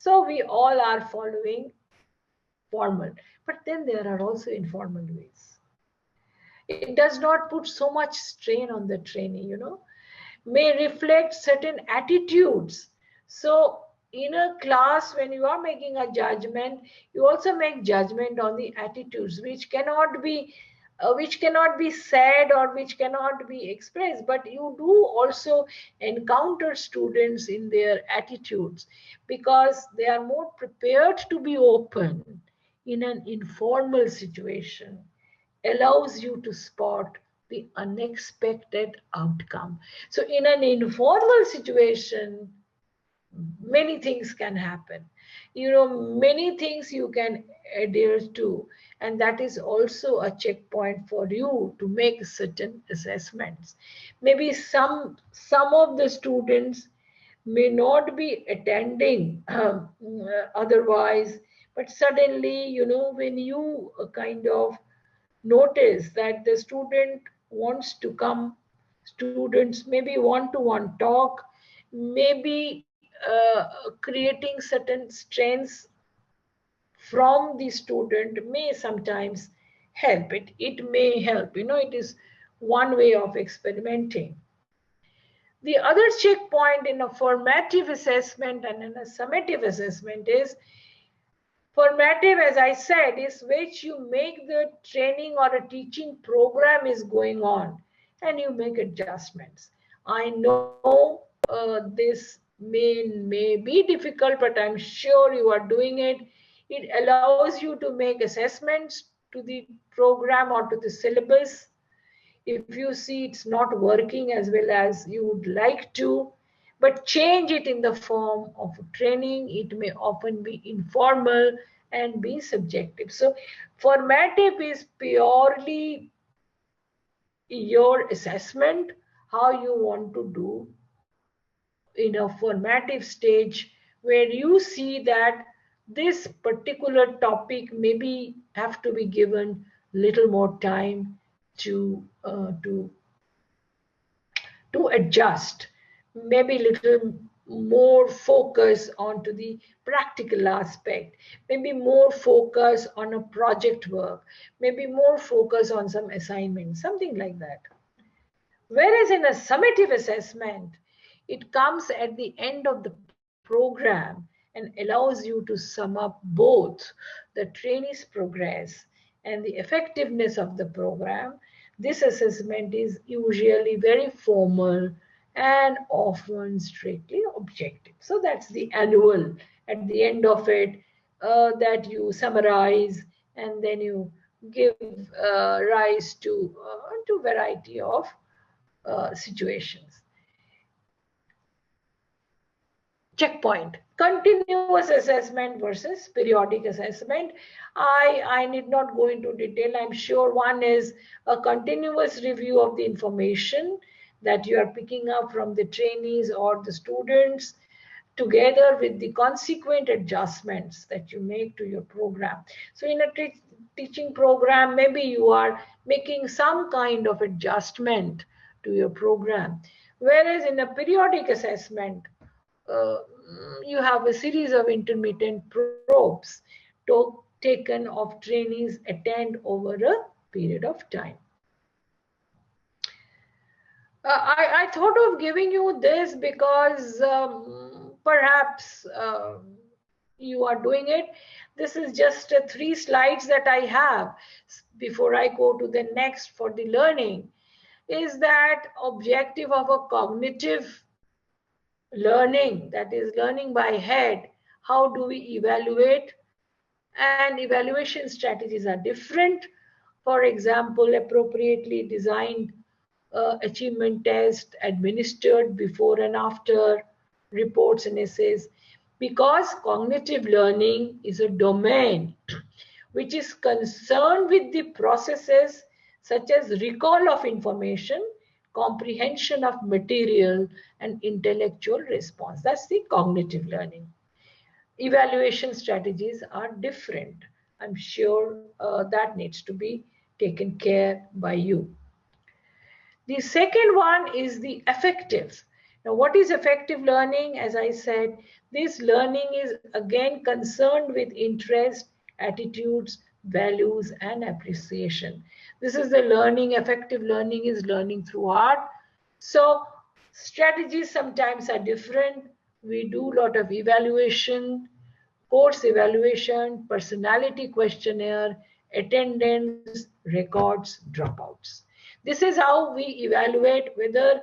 So we all are following formal. But then there are also informal ways. It does not put so much strain on the trainee, may reflect certain attitudes. So in a class, when you are making a judgment, you also make judgment on the attitudes, which cannot be said or which cannot be expressed, but you do also encounter students in their attitudes because they are more prepared to be open in an informal situation, allows you to spot the unexpected outcome. So in an informal situation, many things can happen. Many things you can adhere to, and that is also a checkpoint for you to make certain assessments. Maybe some of the students may not be attending otherwise, but suddenly, when you kind of notice that the student wants to come, students maybe one-to-one talk, maybe creating certain strengths from the student may sometimes help. It may help, it is one way of experimenting. The other checkpoint in a formative assessment and in a summative assessment is formative, as I said, is which you make the training or a teaching program is going on and you make adjustments. I know this may be difficult, but I'm sure you are doing it. It allows you to make assessments to the program or to the syllabus. If you see it's not working as well as you would like to, but change it in the form of training. It may often be informal and be subjective. So formative is purely your assessment, how you want to do in a formative stage, where you see that this particular topic maybe have to be given little more time to to adjust, maybe little more focus onto the practical aspect, maybe more focus on a project work, maybe more focus on some assignment, something like that. Whereas in a summative assessment, it comes at the end of the program and allows you to sum up both the trainee's progress and the effectiveness of the program. This assessment is usually very formal and often strictly objective. So that's the annual. At the end of it, that you summarize and then you give rise to variety of situations. Checkpoint: continuous assessment versus periodic assessment. I need not go into detail. I'm sure one is a continuous review of the information that you are picking up from the trainees or the students, together with the consequent adjustments that you make to your program. So in a teaching program, maybe you are making some kind of adjustment to your program. Whereas in a periodic assessment, uh, you have a series of intermittent probes taken of trainees attend over a period of time. I thought of giving you this because perhaps you are doing it. This is just 3 slides that I have before I go to the next for the learning. Is that objective of a cognitive learning, that is learning by head? How do we evaluate? And evaluation strategies are different. For example, appropriately designed achievement test administered before and after reports and essays, because cognitive learning is a domain which is concerned with the processes such as recall of information, comprehension of material, and intellectual response. That's the cognitive learning. Evaluation strategies are different. I'm sure that needs to be taken care by you. The second one is the affective. Now, what is affective learning? As I said, this learning is again concerned with interest, attitudes, values, and appreciation. This is the learning. Affective learning is learning through art. So strategies sometimes are different. We do a lot of evaluation, course evaluation, personality questionnaire, attendance, records, dropouts. This is how we evaluate whether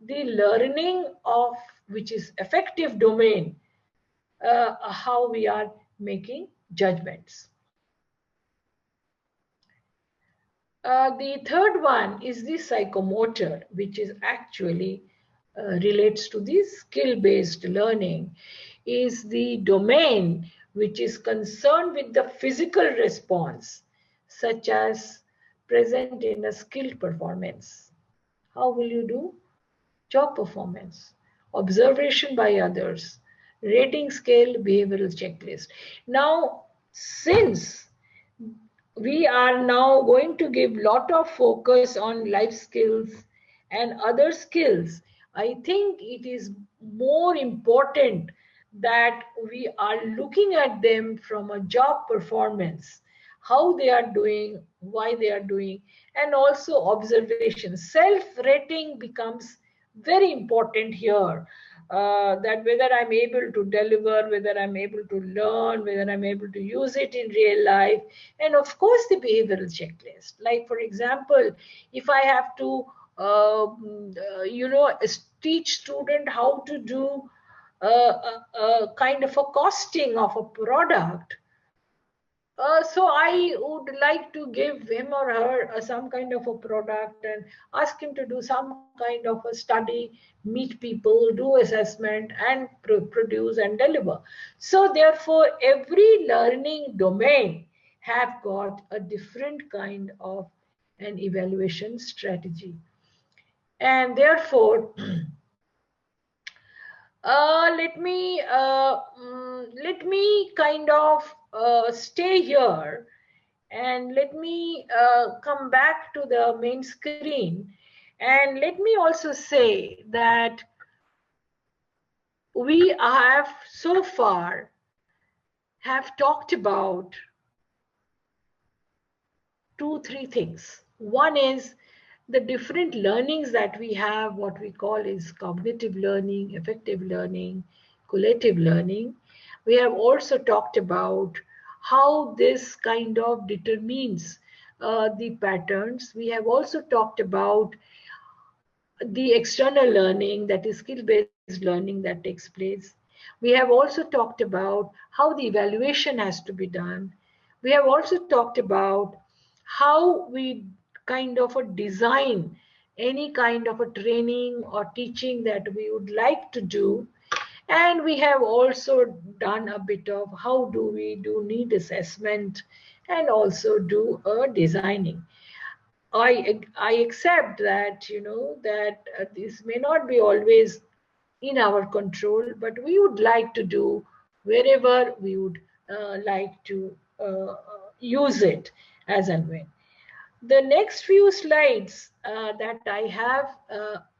the learning of which is affective domain, how we are making judgments. The third one is the psychomotor, which is actually relates to the skill-based learning, is the domain which is concerned with the physical response, such as present in a skilled performance. How will you do? Job performance, observation by others, rating scale, behavioral checklist. Now, since we are now going to give lot of focus on life skills and other skills, I think it is more important that we are looking at them from a job performance, how they are doing, why they are doing, and also observation. Self-rating becomes very important here. That whether I'm able to deliver, whether I'm able to learn, whether I'm able to use it in real life, and of course the behavioral checklist. Like for example, if I have to teach student how to do a kind of a costing of a product. So I would like to give him or her some kind of a product and ask him to do some kind of a study, meet people, do assessment, and produce and deliver. So therefore, every learning domain have got a different kind of an evaluation strategy, and therefore. Let me kind of stay here, and let me come back to the main screen, and let me also say that we have so far have talked about 2, 3 things. One is the different learnings that we have, what we call is cognitive learning, effective learning, collective learning. We have also talked about how this kind of determines the patterns. We have also talked about the external learning, that is skill-based learning that takes place. We have also talked about how the evaluation has to be done. We have also talked about how we kind of a design any kind of a training or teaching that we would like to do. And we have also done a bit of how do we do need assessment and also do a designing. I accept that, that this may not be always in our control, but we would like to do wherever we would like to use it as and when. The next few slides that I have,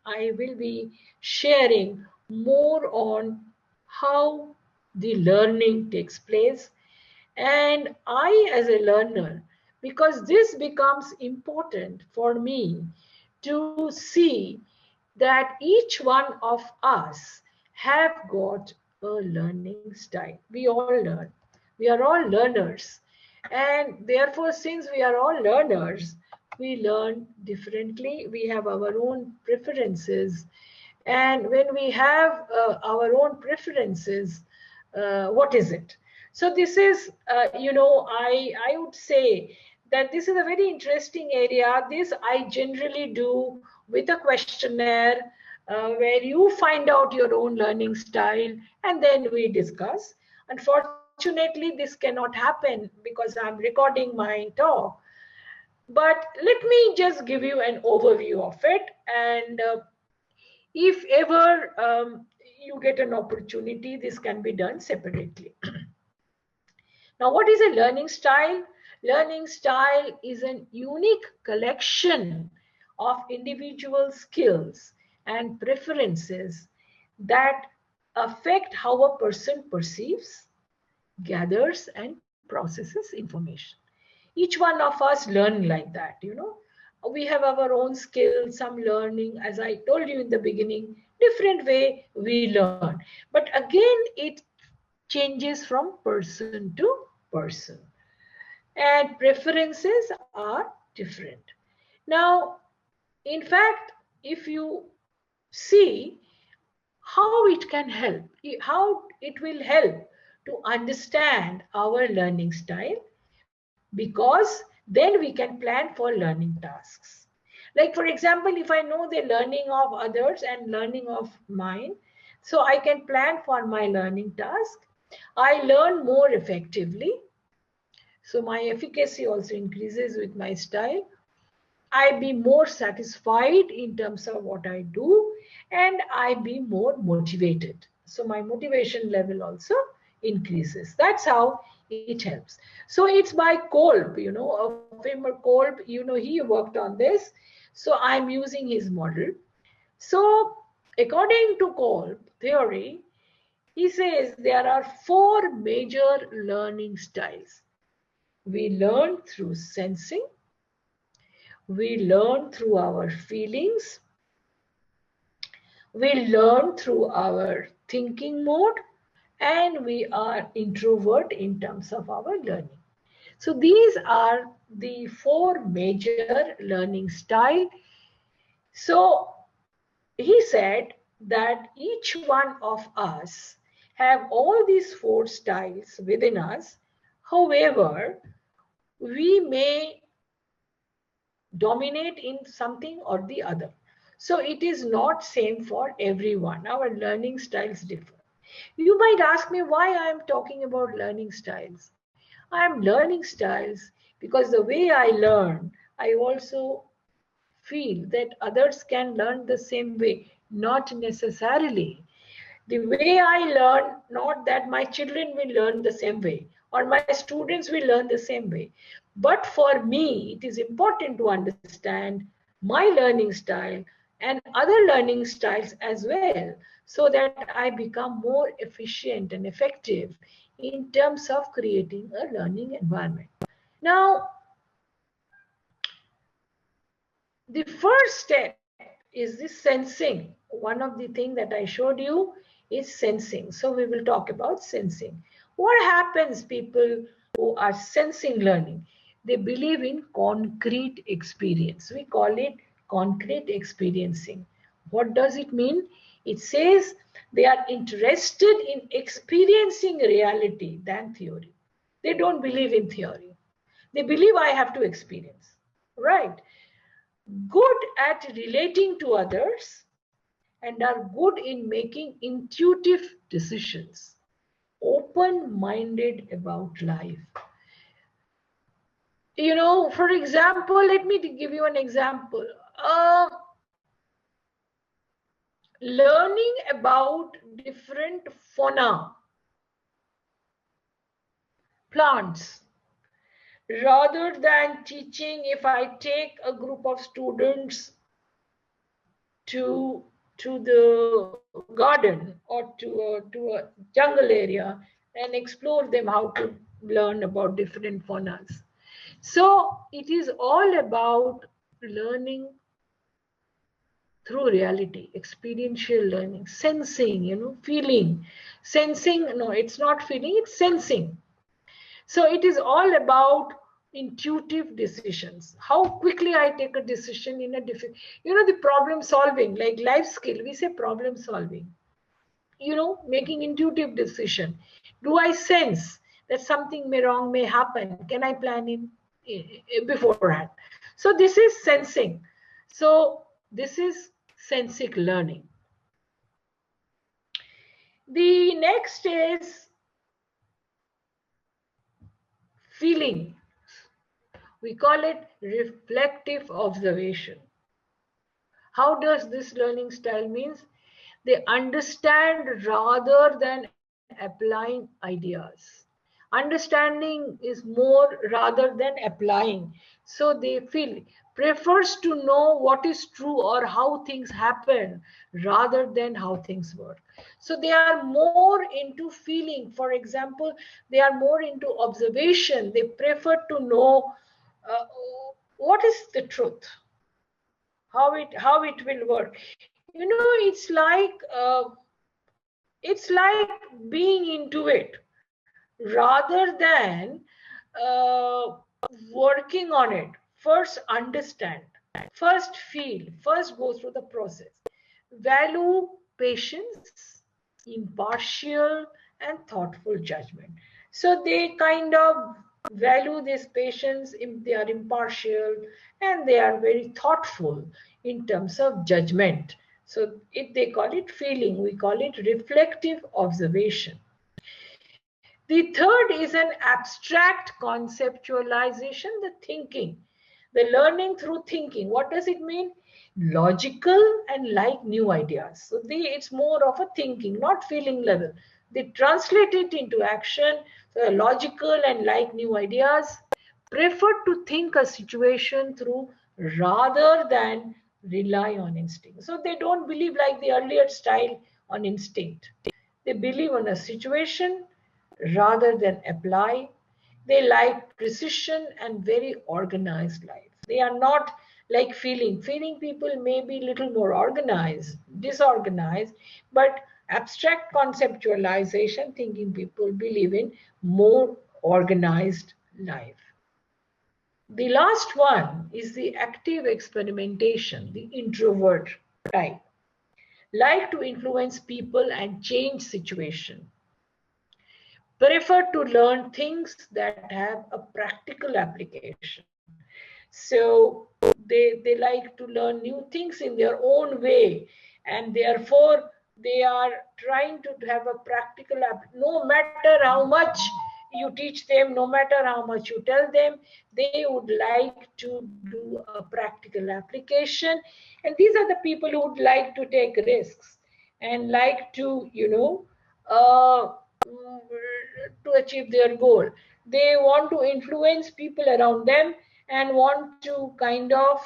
I will be sharing more on how the learning takes place. And I, as a learner, because this becomes important for me to see that each one of us have got a learning style. We all learn. We are all learners. And therefore, since we are all learners, we learn differently. We have our own preferences. And when we have our own preferences, what is it? So this is, I would say that this is a very interesting area. This I generally do with a questionnaire where you find out your own learning style and then we discuss. Unfortunately, this cannot happen because I'm recording my talk. But let me just give you an overview of it. And if ever you get an opportunity, this can be done separately. Now, what is a learning style? Learning style is a unique collection of individual skills and preferences that affect how a person perceives, gathers, and processes information. Each one of us learn like that. We have our own skills, some learning, as I told you in the beginning, different way we learn. But again, it changes from person to person. And preferences are different. Now, in fact, if you see how it can help, how it will help to understand our learning style, because then we can plan for learning tasks. Like, for example, if I know the learning of others and learning of mine, so I can plan for my learning task. I learn more effectively. So my efficacy also increases with my style. I be more satisfied in terms of what I do, and I be more motivated. So my motivation level also increases. That's how it helps. So it's by Kolb, a famous Kolb, he worked on this. So I'm using his model. So according to Kolb theory, he says there are 4 major learning styles. We learn through sensing, we learn through our feelings, we learn through our thinking mode, and we are introvert in terms of our learning. So these are the 4 major learning style. So he said that each one of us have all these four styles within us. However, we may dominate in something or the other. So it is not same for everyone. Our learning styles differ. You might ask me why I am talking about learning styles. I am learning styles because the way I learn, I also feel that others can learn the same way, not necessarily. The way I learn, not that my children will learn the same way or my students will learn the same way. But for me, it is important to understand my learning style and other learning styles as well, so that I become more efficient and effective in terms of creating a learning environment. Now, the first step is this sensing. One of the things that I showed you is sensing. So we will talk about sensing. What happens, people who are sensing learning? They believe in concrete experience. We call it concrete experiencing. What does it mean? It says they are interested in experiencing reality than theory. They don't believe in theory. They believe I have to experience, right? Good at relating to others, and are good in making intuitive decisions, open-minded about life. For example, let me give you an example. Learning about different fauna, plants, rather than teaching. If I take a group of students to the garden or to a jungle area and explore them how to learn about different faunas. So it is all about learning through reality, experiential learning, sensing, feeling. Sensing, no, it's not feeling, it's sensing. So it is all about intuitive decisions. How quickly I take a decision in a different, the problem solving, like life skill, we say problem solving. Making intuitive decision. Do I sense that something may happen? Can I plan in beforehand? So this is sensing. So this is sensic learning. The next is feeling. We call it reflective observation. How does this learning style means? They understand rather than applying ideas. Understanding is more rather than applying. So they feel prefers to know what is true or how things happen rather than how things work. So they are more into feeling. For example, they are more into observation. They prefer to know uh, what is the truth, how it will work. It's like being into it rather than uh, working on it. First understand, first feel, first go through the process. Value patience, impartial and thoughtful judgment. So they kind of value this patience, they are impartial, and they are very thoughtful in terms of judgment. So they call it feeling, we call it reflective observation. The third is an abstract conceptualization, the thinking, the learning through thinking. What does it mean? Logical and like new ideas. So it's more of a thinking, not feeling level. They translate it into action. So logical and like new ideas, prefer to think a situation through rather than rely on instinct. So they don't believe like the earlier style on instinct. They believe on a situation rather than apply. They like precision and very organized life. They are not like feeling. Feeling people may be a little more organized, disorganized, but abstract conceptualization, thinking people believe in more organized life. The last one is the active experimentation, the introvert type. like to influence people and change situation, prefer to learn things that have a practical application. So they like to learn new things in their own way, and therefore they are trying to have a practical no matter how much you teach them, no matter how much you tell them, they would like to do a practical application. And these are the people who would like to take risks and like to, to achieve their goal. They want to influence people around them and want to kind of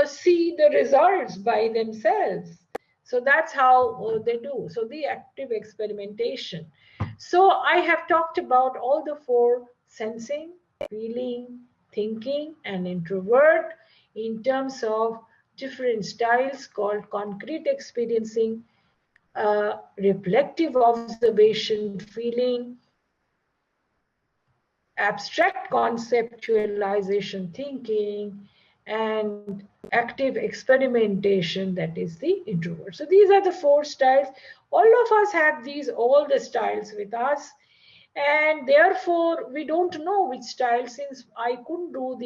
see the results by themselves. So that's how they do. So the active experimentation. So I have talked about all the four: sensing, feeling, thinking, and introvert, in terms of different styles called concrete experiencing, reflective observation, feeling, abstract conceptualization, thinking, and active experimentation, that is the introvert. So these are the four styles. All of us have all the styles with us, and therefore we don't know which style. Since I couldn't do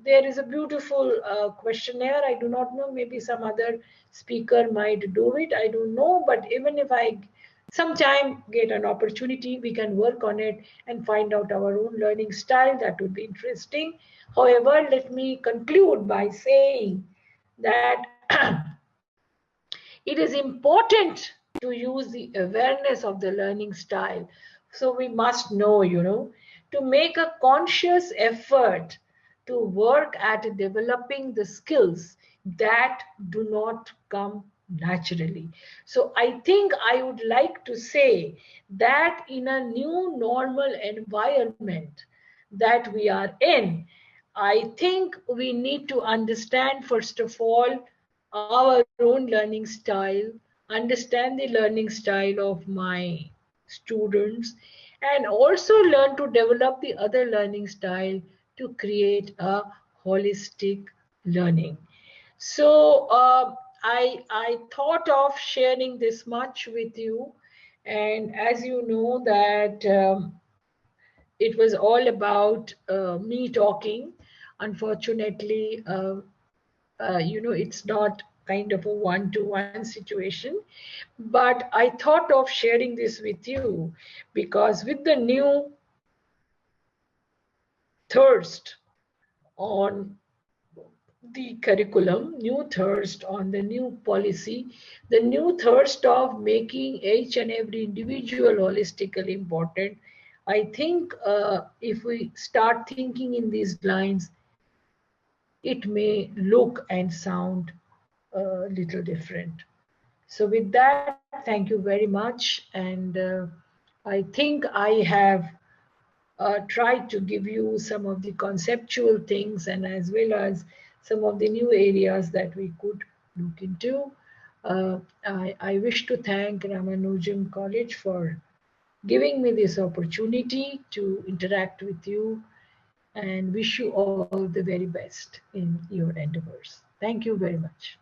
there is a beautiful questionnaire. I do not know, maybe some other speaker might do it, I don't know. But even if I sometime get an opportunity, we can work on it and find out our own learning style. That would be interesting. However, let me conclude by saying that it is important to use the awareness of the learning style. So we must know, to make a conscious effort to work at developing the skills that do not come naturally. So I think I would like to say that in a new normal environment that we are in, I think we need to understand, first of all, our own learning style, understand the learning style of my students, and also learn to develop the other learning style to create a holistic learning. So I thought of sharing this much with you, and as you know that it was all about me talking. Unfortunately, it's not kind of a one-to-one situation, but I thought of sharing this with you because with the new thirst on the curriculum, new thirst on the new policy, the new thirst of making each and every individual holistically important, I think if we start thinking in these lines, it may look and sound a little different. So with that, thank you very much. And I think I have tried to give you some of the conceptual things and as well as some of the new areas that we could look into. I wish to thank Ramanujam College for giving me this opportunity to interact with you and wish you all the very best in your endeavors. Thank you very much.